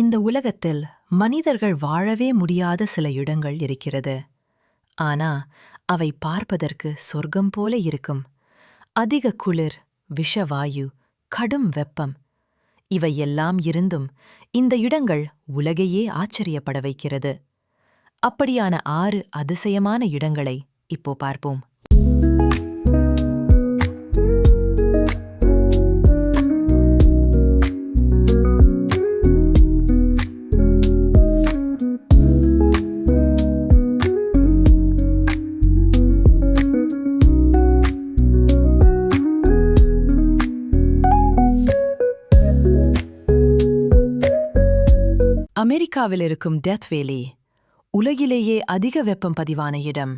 இந்த உலகத்தில் மனிதர்கள் வாழவே முடியாத சில இடங்கள் இருக்கிறது. ஆனா அவை பார்ப்பதற்கு சொர்க்கம் போல இருக்கும். அதிக குளிர், விஷவாயு, கடும் வெப்பம், இவையெல்லாம் இருந்தும் இந்த இடங்கள் உலகையே ஆச்சரியப்பட வைக்கிறது. அப்படியான 6 அதிசயமான இடங்களை இப்போ பார்ப்போம். அமெரிக்காவில் இருக்கும் டெத் வேலி உலகிலேயே அதிக வெப்பம் பதிவான இடம்.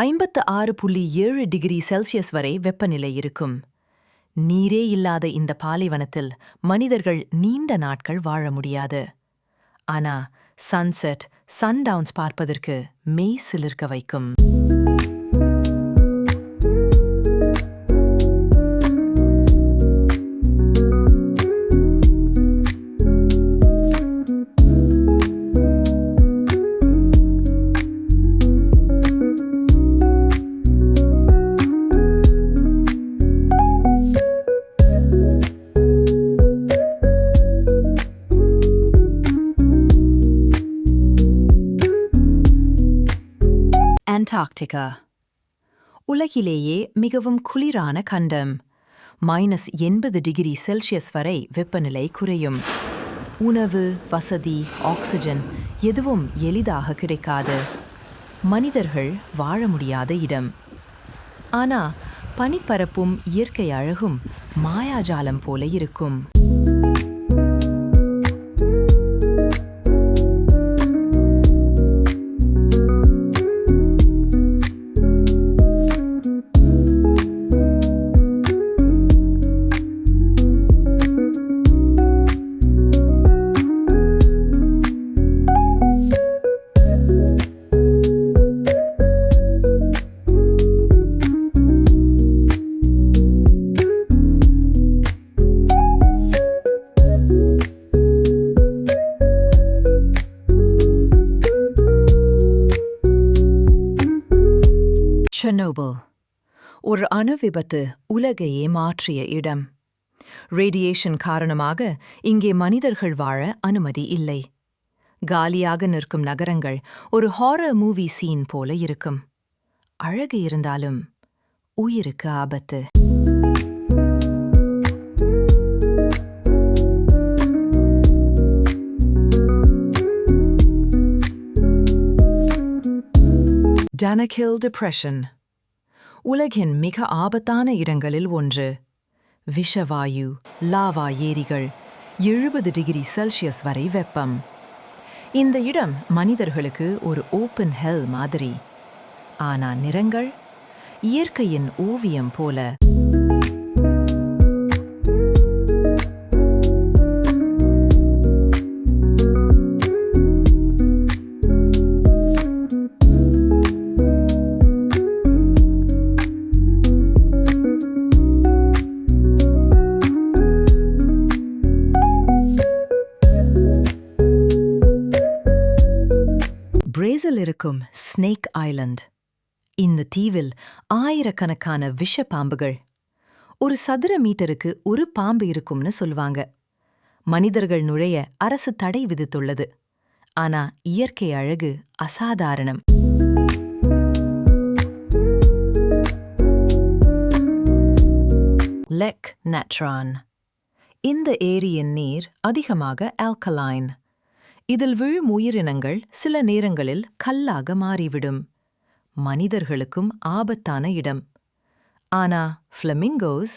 56.7 டிகிரி செல்சியஸ் வரை வெப்பநிலை இருக்கும். நீரே இல்லாத இந்த பாலைவனத்தில் மனிதர்கள் நீண்ட நாட்கள் வாழ முடியாது. ஆனா சன்செட், சன்டவுன்ஸ் பார்ப்பதற்கு மெய் சிலிர்க்க வைக்கும். அண்டார்க்டிகா உலகிலேயே மிகவும் குளிரான கண்டம். -80 டிகிரி செல்சியஸ் வரை வெப்பநிலை குறையும். உணவு, வசதி, ஆக்சிஜன் எதுவும் எளிதாக கிடைக்காது. மனிதர்கள் வாழ முடியாத இடம். ஆனா பனிப்பரப்பும் இயற்கை அழகும் மாயாஜாலம் போல இருக்கும். செர்னோபில் ஒரு அணு விபத்து உலகையே மாற்றிய இடம். ரேடியேஷன் காரணமாக இங்கே மனிதர்கள் வாழ அனுமதி இல்லை. காலியாக நிற்கும் நகரங்கள் ஒரு ஹாரர் மூவி சீன் போல இருக்கும். அழகு இருந்தாலும் உயிருக்கு ஆபத்து. டானகில் டிப்ரெஷன் உலகின் மிக ஆபத்தான இடங்களில் ஒன்று. விஷவாயு, லாவா ஏரிகள், 70 டிகிரி செல்சியஸ் வரை வெப்பம். இந்த இடம் மனிதர்களுக்கு ஒரு ஓப்பன் ஹெல் மாதிரி. ஆனா நிறங்கள் இயற்கையின் ஓவியம் போல. பிரேசில் இருக்கும் ஸ்னேக் ஐலண்ட். இந்த தீவில் ஆயிரக்கணக்கான விஷ பாம்புகள். ஒரு சதுர மீட்டருக்கு ஒரு பாம்பு இருக்கும்னு சொல்லுவாங்க. மனிதர்கள் நுழைய அரசு தடை விதித்துள்ளது. ஆனா இயற்கை அழகு அசாதாரணம். லேக் நட்ரான். இந்த ஏரியின் நீர் அதிகமாக ஆல்கலைன். இதில் விழும் உயிரினங்கள் சில நேரங்களில் கல்லாக மாறிவிடும். மனிதர்களுக்கும் ஆபத்தான இடம். ஆனா ஃப்ளமிங்கோஸ்,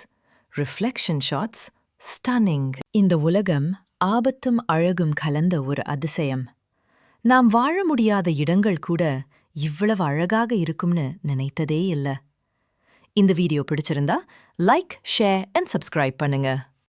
ரிஃப்ளெக்ஷன் ஷாட்ஸ், ஸ்டன்னிங். இந்த உலகம் ஆபத்தும் அழகும் கலந்த ஒரு அதிசயம். நாம் வாழ முடியாத இடங்கள் கூட இவ்வளவு அழகாக இருக்கும்னு நினைத்ததே இல்ல. இந்த வீடியோ பிடிச்சிருந்தா லைக், ஷேர் அண்ட் சப்ஸ்கிரைப் பண்ணுங்க.